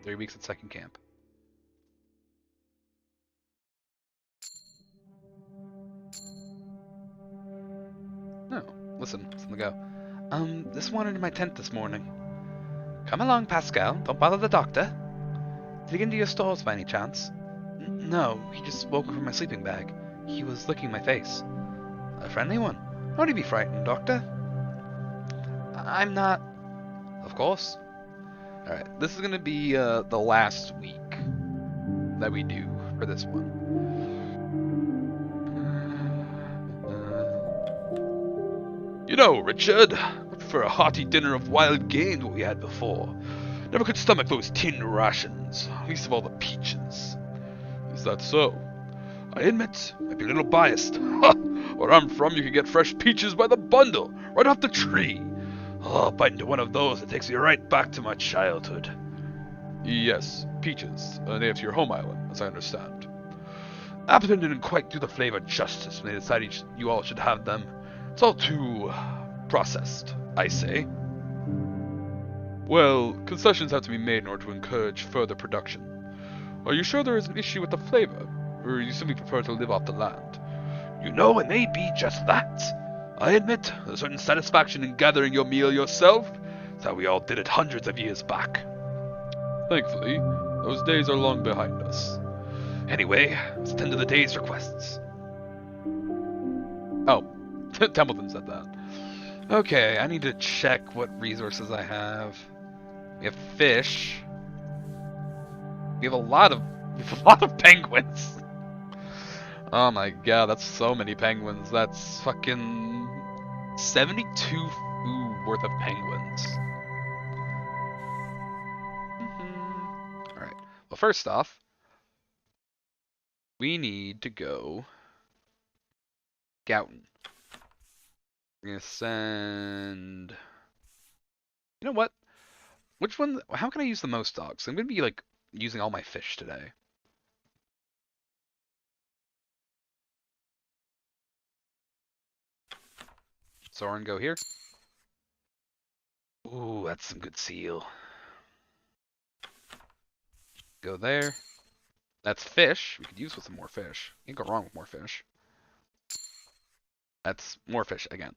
3 weeks at second camp. No, listen to go. This wandered into my tent this morning. Come along, Pascal. Don't bother the doctor. Did he get into your stores by any chance? No, he just woke up from my sleeping bag. He was licking my face. A friendly one. Don't you be frightened, Doctor. I'm not. Of course. Alright, this is gonna be the last week that we do for this one. You know, Richard, I prefer a hearty dinner of wild game to what we had before. Never could stomach those tin rations, least of all the peaches. Is that so? I admit, I'd be a little biased. Ha! Where I'm from, you can get fresh peaches by the bundle, right off the tree. Oh, bite into one of those, it takes me right back to my childhood. Yes, peaches, native to your home island, as I understand. Appleton didn't quite do the flavor justice when they decided you all should have them. It's all too processed, I say. Well, concessions have to be made in order to encourage further production. Are you sure there is an issue with the flavor, or you simply prefer to live off the land? You know, it may be just that. I admit, there's a certain satisfaction in gathering your meal yourself. It's how we all did it hundreds of years back. Thankfully, those days are long behind us. Anyway, let's tend to the day's requests. Oh, Templeton said that. Okay, I need to check what resources I have. We have fish. We have a lot of penguins. Oh my god, that's so many penguins. That's fucking 72 food worth of penguins. Alright. Well, first off, we need to go Gouton. We're gonna send... You know what? Which one? How can I use the most dogs? I'm gonna be like using all my fish today. Soren, go here. Ooh, that's some good seal. Go there. That's fish. We could use with some more fish. Can't go wrong with more fish. That's more fish again.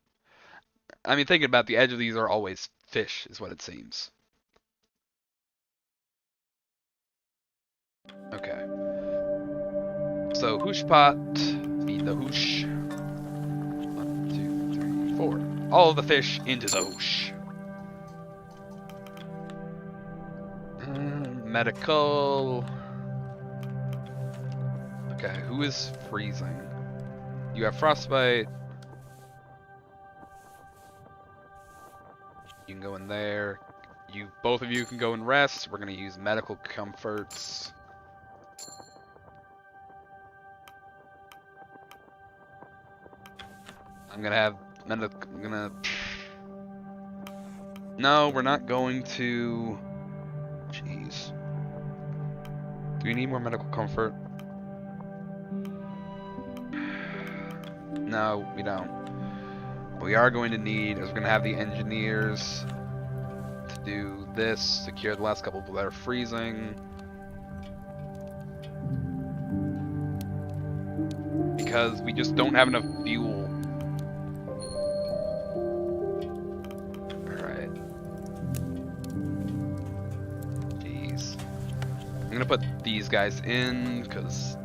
I mean, thinking about the edge of these are always fish, is what it seems. Okay. So, hoosh pot, feed the hoosh. 1, 2, 3, 4. All of the fish into the hoosh. Medical. Okay, who is freezing? You have frostbite. You can go in there. Both of you can go and rest. We're gonna use medical comforts. I'm gonna. No, we're not going to. Jeez. Do we need more medical comfort? No, we don't. What we are going to need is we're going to have the engineers to do this, secure the last couple that are freezing. Because we just don't have enough fuel. Alright. Jeez. I'm going to put these guys in, because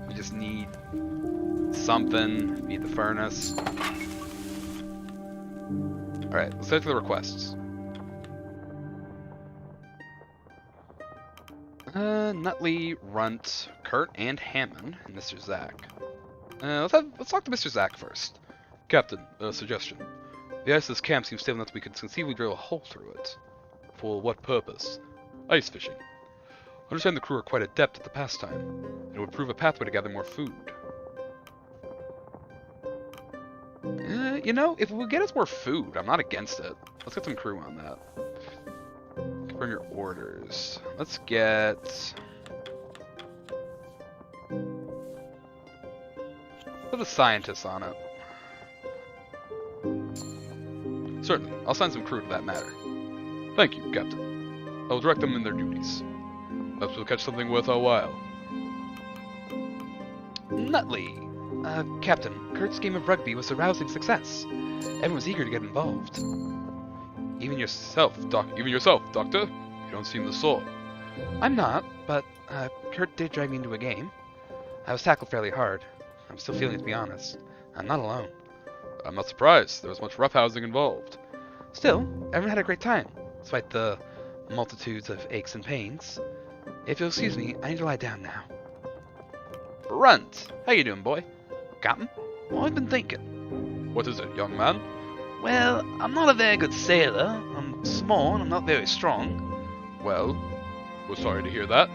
we just need something. Feed the furnace. Alright, let's head to the requests. Nutley, Runt, Kurt, and Hammond, and Mr. Zack. Let's talk to Mr. Zack first. Captain, suggestion. The ice of this camp seems stable enough that we could conceivably drill a hole through it. For what purpose? Ice fishing. I understand the crew are quite adept at the pastime. It would prove a pathway to gather more food. You know, if it would get us more food, I'm not against it. Let's get some crew on that. Confirm your orders. Let's get... Put a scientist on it. Certainly. I'll send some crew for that matter. Thank you, Captain. I will direct them in their duties. Perhaps we'll catch something worth our while. Nutley! Captain, Kurt's game of rugby was a rousing success. Everyone was eager to get involved. Even yourself, Doctor. You don't seem the sort. I'm not, but Kurt did drag me into a game. I was tackled fairly hard. I'm still feeling it, to be honest. I'm not alone. I'm not surprised. There was much roughhousing involved. Still, everyone had a great time, despite the multitudes of aches and pains. If you'll excuse me, I need to lie down now. Brent! How you doing, boy? Captain? Well, I've been thinking. What is it, young man? Well, I'm not a very good sailor. I'm small and I'm not very strong. Well, we're sorry to hear that.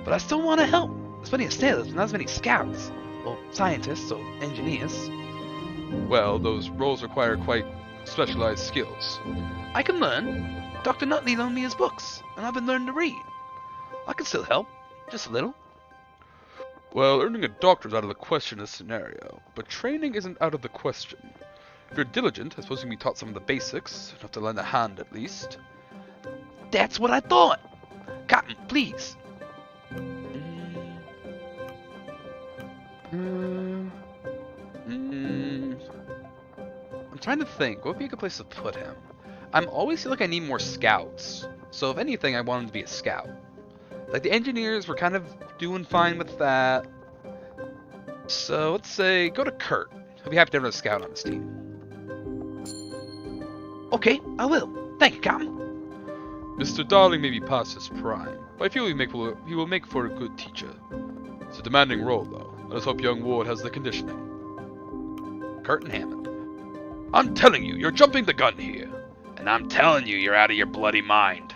But I still want to help. There's plenty of sailors, but not as many scouts, or scientists, or engineers. Well, those roles require quite specialized skills. I can learn. Dr. Nutley loaned me his books, and I've been learning to read. I can still help, just a little. Well, earning a doctorate's out of the question in this scenario, but training isn't out of the question. If you're diligent, I suppose you can be taught some of the basics, enough to lend a hand at least. That's what I thought! Captain, please! I'm trying to think, what would be a good place to put him? I'm always feel like I need more scouts, so if anything, I want him to be a scout. Like, the engineers were kind of doing fine with that. So, let's say, go to Kurt. He'll be happy to have a scout on his team. Okay, I will. Thank you, Captain. Mr. Darling may be past his prime, but I feel he will make for a good teacher. It's a demanding role, though. Let us hope young Ward has the conditioning. Kurt and Hammond. I'm telling you, you're jumping the gun here. And I'm telling you, you're out of your bloody mind.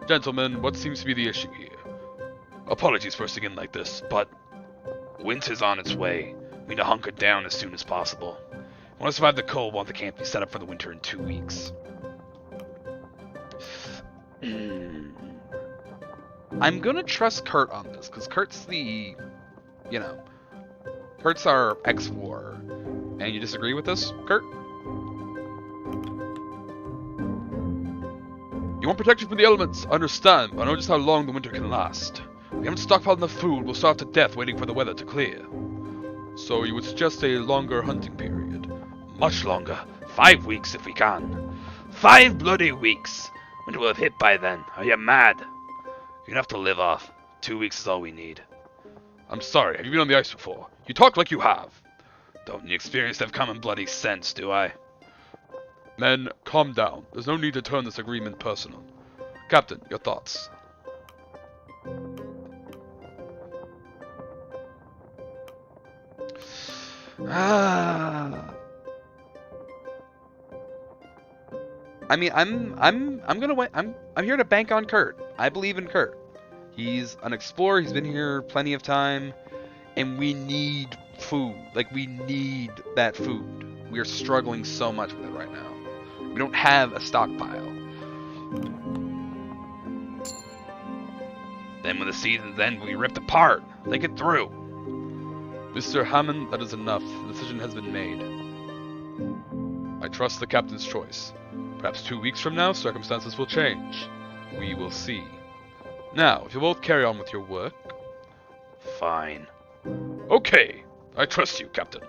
Gentlemen, what seems to be the issue here? Apologies for singing like this, but winter's on its way. We need to hunker down as soon as possible. We want to survive the cold, want the camp to be set up for the winter in 2 weeks. I'm gonna trust Kurt on this, because Kurt's Kurt's our ex-war. And you disagree with this, Kurt? You want protection from the elements, I understand, but I know just how long the winter can last. If we haven't stockpiled enough food, we'll starve to death waiting for the weather to clear. So you would suggest a longer hunting period? Much longer. 5 weeks if we can. 5 bloody weeks! Winter will have hit by then. Are you mad? You're enough to live off. 2 weeks is all we need. I'm sorry, have you been on the ice before? You talk like you have. Don't need experience to have common bloody sense, do I? Men, calm down. There's no need to turn this agreement personal. Captain, your thoughts? I mean, I'm gonna wait. I'm here to bank on Kurt. I believe in Kurt. He's an explorer. He's been here plenty of time, and we need food. Like, we need that food. We are struggling so much with it right now. We don't have a stockpile. Then when the season's end, we ripped apart. Think it through. Mr. Hammond, that is enough. The decision has been made. I trust the captain's choice. Perhaps 2 weeks from now, circumstances will change. We will see. Now, if you'll both carry on with your work... Fine. Okay. I trust you, Captain.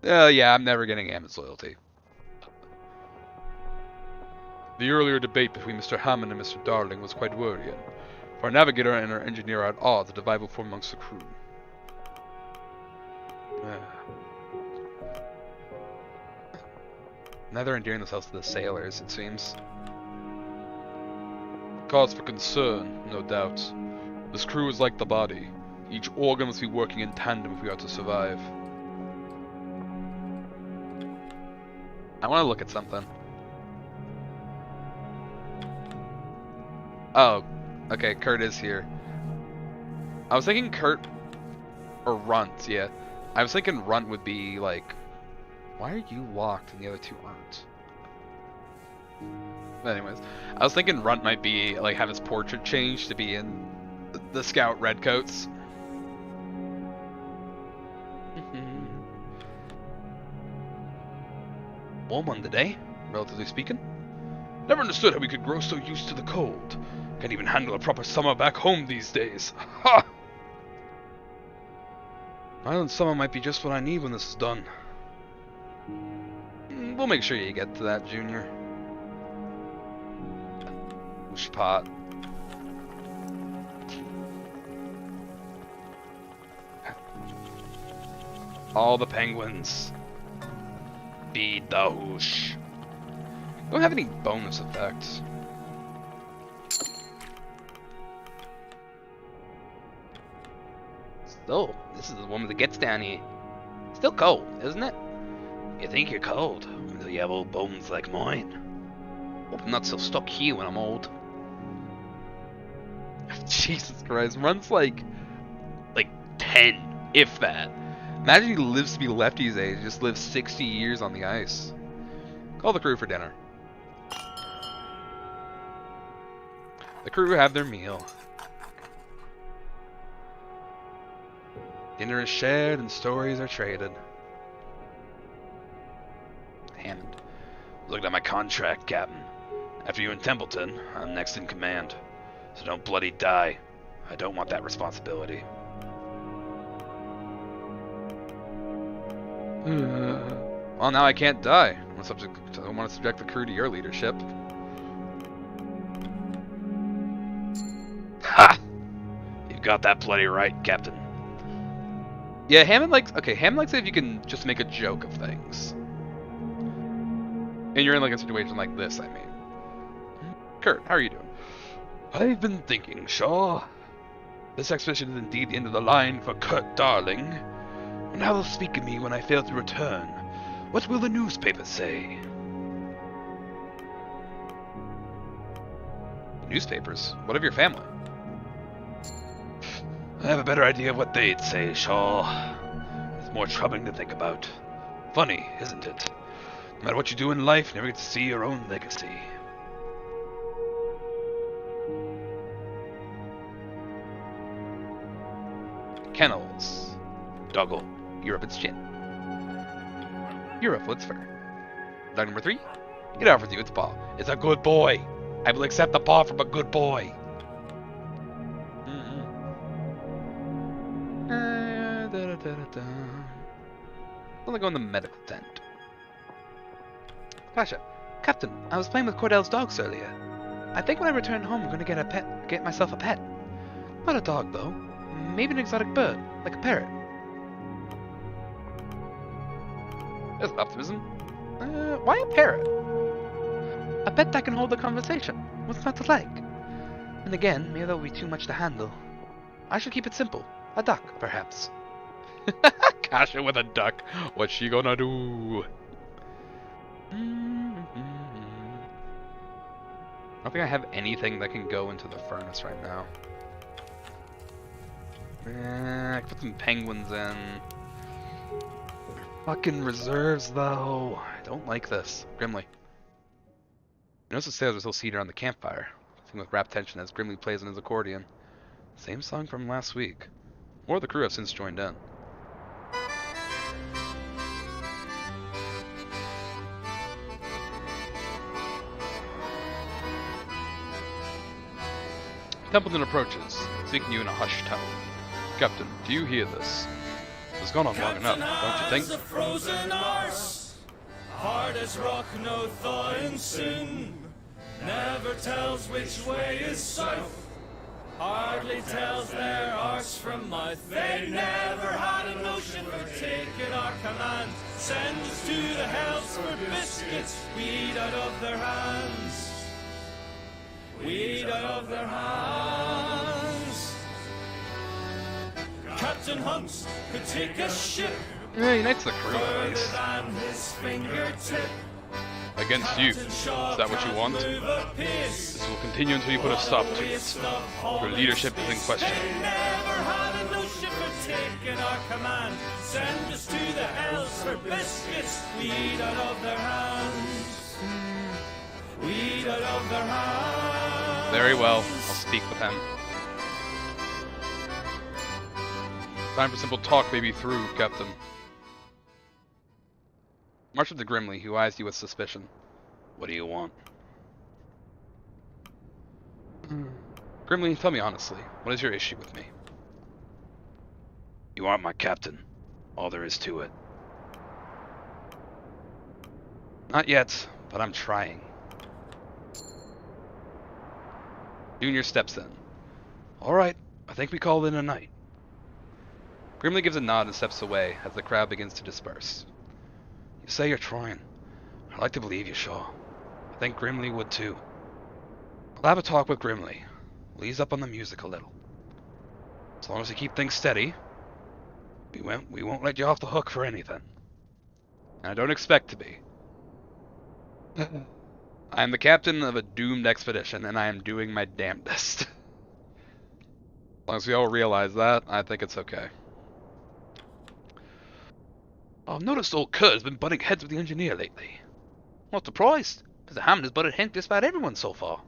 Yeah, I'm never getting Hammond's loyalty. The earlier debate between Mr. Hammond and Mr. Darling was quite worrying, for our navigator and our engineer are at odds that divide will form amongst the crew. Now they're endearing themselves to the sailors, it seems. Cause for concern, no doubt. This crew is like the body. Each organ must be working in tandem if we are to survive. I want to look at something. Oh, okay, Kurt is here. I was thinking Kurt or Runt, yeah. I was thinking Runt would be like, why are you locked and the other two aren't? But anyways, I was thinking Runt might be like have his portrait changed to be in the scout redcoats. Warm one today, relatively speaking. Never understood how we could grow so used to the cold. Can't even handle a proper summer back home these days. Ha! Island summer might be just what I need when this is done. We'll make sure you get to that, Junior. Whoosh pot. All the penguins. Feed the whoosh. Don't have any bonus effects. Still, this is the one that gets down here. Still cold, isn't it? You think you're cold until you have old bones like mine. Hope I'm not so stuck here when I'm old. Jesus Christ, runs like 10, if that. Imagine he lives to be Lefty's age, just lives 60 years on the ice. Call the crew for dinner. The crew have their meal. Dinner is shared and stories are traded. Hammond. Looked at my contract, Captain. After you in Templeton, I'm next in command. So don't bloody die. I don't want that responsibility. Well, now I can't die. I don't want to subject the crew to your leadership. Ha! You've got that bloody right, Captain. Yeah, Hammond likes it if you can just make a joke of things. And you're in like a situation like this, I mean. Kurt, how are you doing? I've been thinking, Shaw. This expedition is indeed the end of the line for Kurt Darling. And how they'll speak of me when I fail to return. What will the newspapers say? Newspapers? What of your family? I have a better idea of what they'd say, Shaw. It's more troubling to think about. Funny, isn't it? No matter what you do in life, you never get to see your own legacy. Kennels. Doggle. You're up its chin. You're up its fur. Dog number 3. It offers you its paw. It's a good boy. I will accept the paw from a good boy. I'm gonna go in the medical tent. Gotcha. Captain, I was playing with Cordell's dogs earlier. I think when I return home, I'm gonna get myself a pet. Not a dog, though. Maybe an exotic bird, like a parrot. There's optimism. Why a parrot? A pet that can hold a conversation. What's not to like? And again, maybe that would be too much to handle. I should keep it simple. A duck, perhaps. Kasha with a duck. What's she gonna do? I don't think I have anything that can go into the furnace right now. I can put some penguins in. Fucking reserves, though. I don't like this. Grimly. Notice the sailors are still seated around the campfire, singing with rapt tension as Grimly plays on his accordion. Same song from last week. More of the crew have since joined in. Templeton approaches, speaking to you in a hushed tone. Captain, do you hear this? It's gone on long enough, don't you think? A frozen arse, hard as rock, no thawing soon. Never tells which way is south, hardly tells their arse from mouth. They never had a notion for taking our command. Send us to the hells for biscuits, we'd out of their hands. We'd out of their hands. Captain Hunts could take a ship Yeah, he unites the crew at further least. than his fingertip. Against you. Is that what you want? This will continue until you put a stop to it. Your leadership is in question. They never had a notion for taking our command. Send us to the hells for biscuits, we'd out of their hands. We'd out of their hands. Very well, I'll speak with him. Time for simple talk may be through, Captain. March up to Grimly, who eyes you with suspicion. What do you want? Grimly, tell me honestly, what is your issue with me? You aren't my captain. All there is to it. Not yet, but I'm trying. Junior steps in. Alright, I think we call it a night. Grimly gives a nod and steps away as the crowd begins to disperse. You say you're trying. I'd like to believe you, Shaw. I think Grimly would too. I'll have a talk with Grimly. We'll ease up on the music a little. As long as you keep things steady, we won't let you off the hook for anything. And I don't expect to be. I am the captain of a doomed expedition, and I am doing my damnedest. As long as we all realize that, I think it's okay. I've noticed old Kurt has been butting heads with the engineer lately. Not surprised, because Hammond has butted heads just about everyone so far.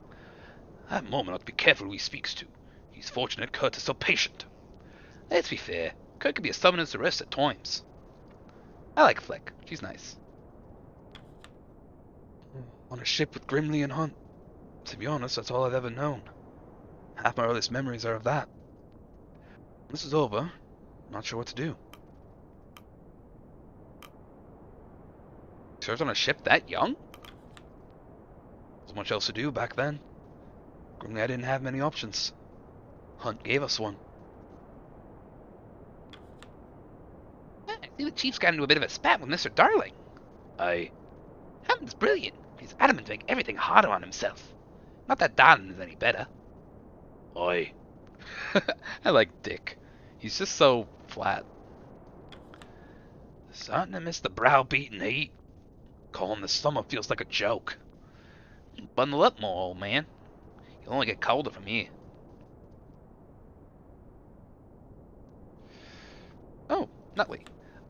That moment ought to be careful who he speaks to. He's fortunate Kurt is so patient. Let's be fair, Kurt can be as stubborn as the rest at times. I like Flick, she's nice. On a ship with Grimly and Hunt. To be honest, that's all I've ever known. Half my earliest memories are of that. When this is over, I'm not sure what to do. Served on a ship that young? Wasn't much else to do back then. Grimly, I didn't have many options. Hunt gave us one. I see the Chief's got into a bit of a spat with Mr. Darling. Hammond's brilliant. He's adamant to make everything harder on himself. Not that Darling is any better. Oi. I like Dick. He's just so flat. Starting to miss the browbeating heat. Calling the summer feels like a joke. Bundle up more, old man. You'll only get colder from here. Oh, Nutley.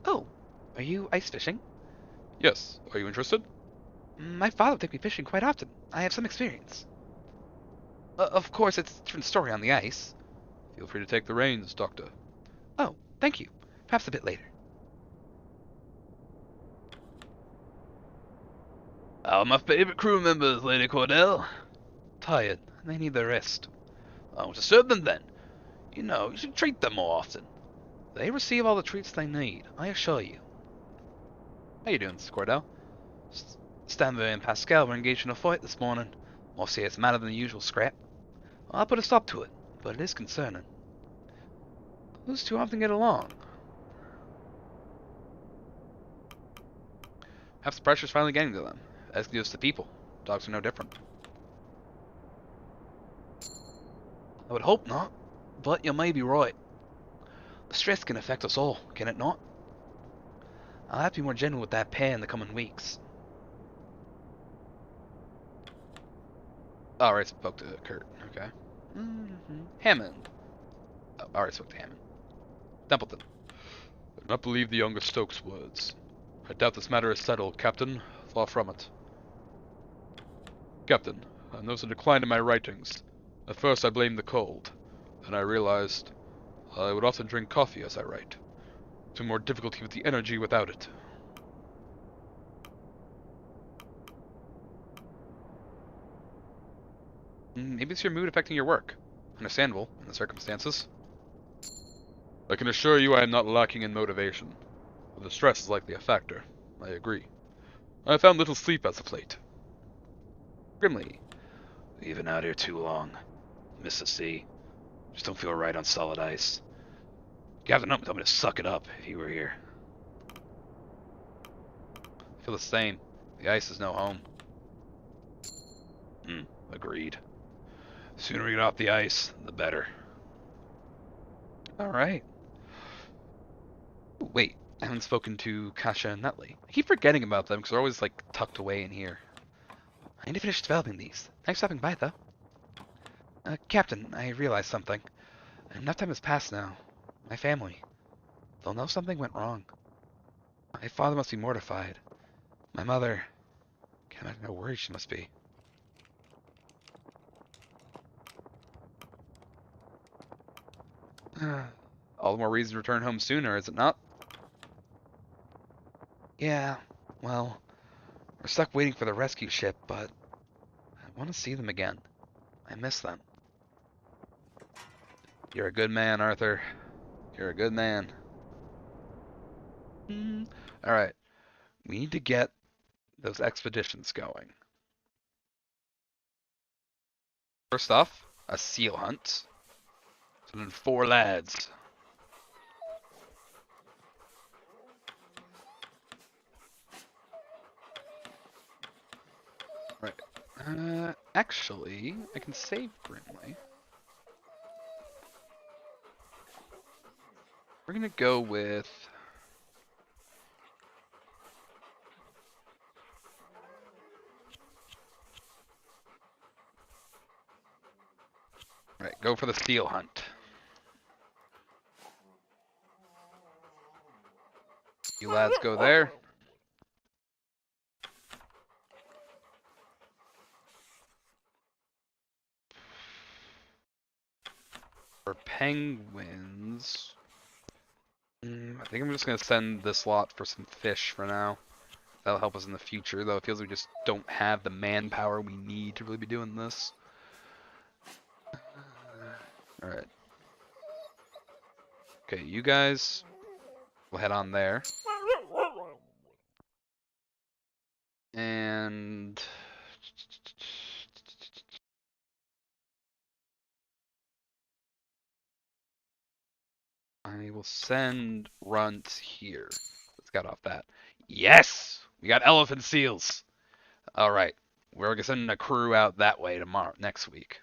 Oh, are you ice fishing? Yes. Are you interested? My father would take me fishing quite often. I have some experience. Of course, it's a different story on the ice. Feel free to take the reins, Doctor. Oh, thank you. Perhaps a bit later. How are my favorite crew members, Lady Cordell? Tired. They need their rest. I won't disturb them then. You know, you should treat them more often. They receive all the treats they need, I assure you. How you doing, Cordell? Stanley and Pascal were engaged in a fight this morning. More serious matter than the usual scrap. I'll put a stop to it, but it is concerning. Those two often get along. Perhaps the pressure's finally getting to them. As goes to people. Dogs are no different. I would hope not, but you may be right. The stress can affect us all, can it not? I'll have to be more gentle with that pair in the coming weeks. Alright, spoke to Kurt. Okay. Hammond. Oh, alright, spoke to Hammond. Templeton. I do not believe the younger Stokes' words. I doubt this matter is settled, Captain. Far from it. Captain, I noticed a decline in my writings. At first I blamed the cold. Then I realized I would often drink coffee as I write. It's more difficult to keep the energy without it. Maybe it's your mood affecting your work. Understandable, in the circumstances. I can assure you I am not lacking in motivation. But the stress is likely a factor. I agree. I have found little sleep as of late. Grimly. We've been out here too long. Miss the sea. Just don't feel right on solid ice. Captain Hunt would tell me to suck it up if he were here. I feel the same. The ice is no home. Agreed. The sooner we get off the ice, the better. Alright. Wait, I haven't spoken to Kasha and Nutley. I keep forgetting about them because they're always like tucked away in here. I need to finish developing these. Thanks for stopping by though. Captain, I realized something. Enough time has passed now. My family. They'll know something went wrong. My father must be mortified. My mother... Can't imagine how worried she must be. All the more reason to return home sooner, is it not? Yeah, well, we're stuck waiting for the rescue ship, but I want to see them again. I miss them. You're a good man, Arthur. You're a good man. Alright. We need to get those expeditions going. First off, a seal hunt. So then 4 lads. Right. Actually, I can save Brimley. We're gonna go with... Right, go for the seal hunt. You lads go there. For penguins... I think I'm just gonna send this lot for some fish for now. That'll help us in the future, though it feels like we just don't have the manpower we need to really be doing this. Alright. Okay, you guys will head on there. And... I will send Runt here. Let's get off that. Yes! We got elephant seals! Alright. We're gonna send a crew out that way tomorrow, next week.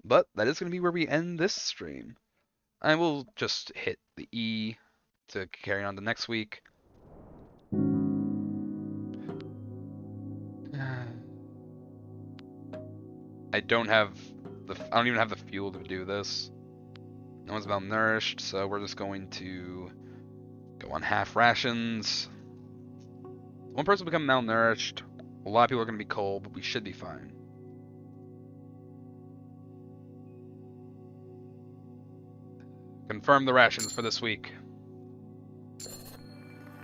But that is gonna be where we end this stream. I will just hit the E to carry on to next week. I don't even have the fuel to do this. No one's malnourished, so we're just going to go on half rations. One person will become malnourished. A lot of people are going to be cold, but we should be fine. Confirm the rations for this week.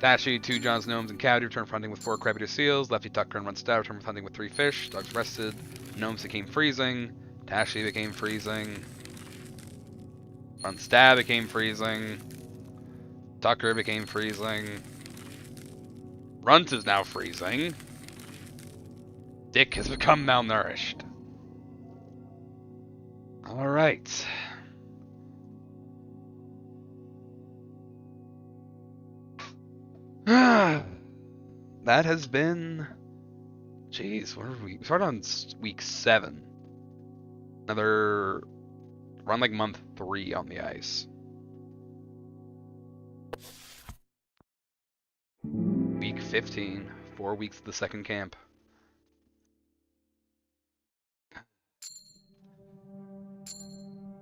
Dashi, 2 John's Gnomes, and Cowdy return from hunting with 4 crabby seals. Lefty Tucker and Run Stout return from hunting with 3 fish. Dogs rested. Gnomes became freezing. Dashi became freezing. Run Stab became freezing. Tucker became freezing. Runt is now freezing. Dick has become malnourished. Alright. That has been... Jeez, what are we? We started on week 7. We're on like month 3 on the ice. Week 15. 4 weeks of the second camp.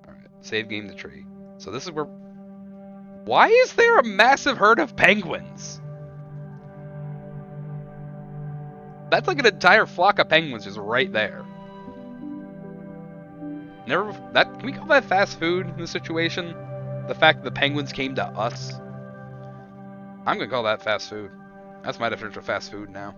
Alright, save game the tree. So this is where... Why is there a massive herd of penguins? That's like an entire flock of penguins just right there. Can we call that fast food in this situation? The fact that the penguins came to us? I'm gonna call that fast food. That's my definition of fast food now.